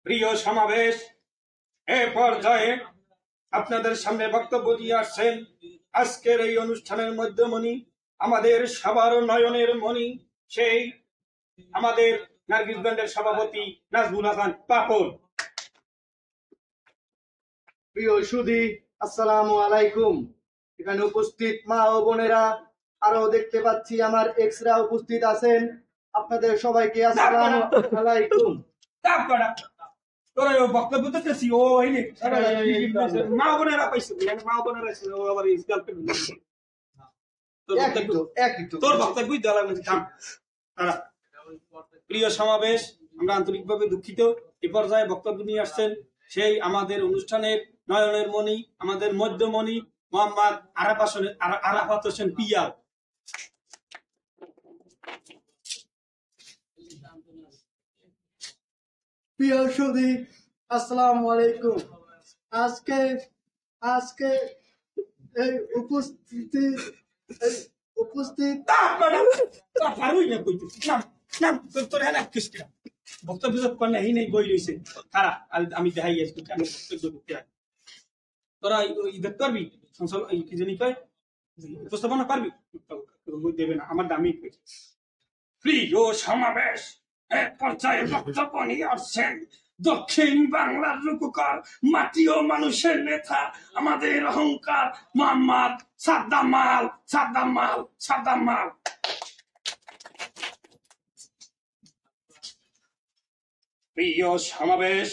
প্রিয় সমাবেশ, এ পর্যায়ে আপনাদের সামনে বক্তব্য দিয়ে আসছেন আজকের এই অনুষ্ঠানের মধ্যমণি, আমাদের সবার নয়নের মণি, সেই আমাদের নার্গিস ব্যান্ডের সভাপতি নাজমুল হাসান পাপন। প্রিয় সুধী, আসসালামু আলাইকুম। এখানে উপস্থিত মা ও বোনেরা, আরো দেখতে পাচ্ছি আমার এক্সরা উপস্থিত আছেন। আপনাদের সবাইকে আসসালামু আলাইকুম। তোরা বক্তব্য দিতেছি, ও হইনি মা বোনেরা পাইছে, মা বোনেরা আবার তোর বক্তব্যই দেওয়া লাগবে। প্রিয় সমাবেশ, আমরা আন্তরিকভাবে দুঃখিত। এ পর্যায়ে বক্তব্য নিয়ে আসছেন সেই আমাদের অনুষ্ঠানের নয়নের মণি, আমাদের মধ্যমণি মোহাম্মদ আরাফাত হোসেন পিয়া। প্রিয় সুধী, আসসালামু আলাইকুম। আজকে এই উপস্থিত বক্তব্য নেই বই রয়েছে খারাপ, আমি দেখাই তোরা দেখতে পারবি, কি জানি কয় উপস্থাপনা পারবি, দেবে না, আমার দামি। প্রিয় সমাবেশ, এক পর্যায়ে বক্তব্য নিয়ে আসছেন দক্ষিণ বাংলার রূপকার, মাটি ও মানুষের নেতা, আমাদের অহংকার মোহাম্মদ সাদ্দাম মাল। প্রিয় সমাবেশ,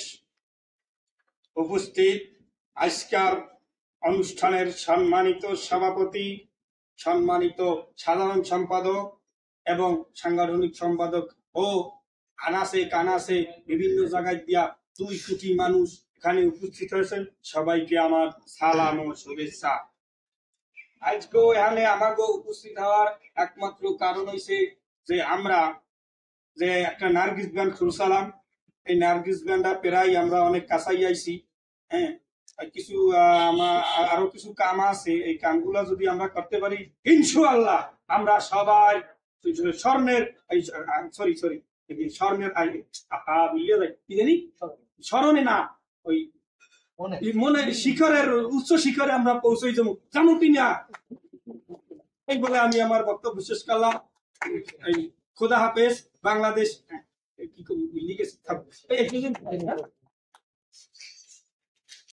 উপস্থিত আজকের অনুষ্ঠানের সম্মানিত সভাপতি, সম্মানিত সাধারণ সম্পাদক এবং সাংগঠনিক সম্পাদক ও আনাসে কানাসে বিভিন্ন জায়গায় দিয়া 2 কোটি মানুষ এখানে উপস্থিত হয়েছেন, সবাইকে আমার সালাম ও শুভেচ্ছা। আজকে এখানে আমাকে উপস্থিত হওয়ার একমাত্র কারণ হয়েছে যে আমরা যে একটা নার্গিস ব্যান্ড খুলছিলাম, এই নার্গিস ব্যান্ডটা প্রায় আমরা অনেক কাছাই আইছি। হ্যাঁ, কিছু আরো কিছু কাম আছে, এই কামগুলা যদি আমরা করতে পারি ইনশাআল্লাহ আমরা সবাই স্বর্ণের স্মরণে না, ওই মনে শিখরের উচ্চ শিখরে আমরা পৌঁছে যাবো কিনা, এই বলে আমি আমার বক্তব্য শেষ করলাম। খোদা হাফেজ। বাংলাদেশ কি লিখেছে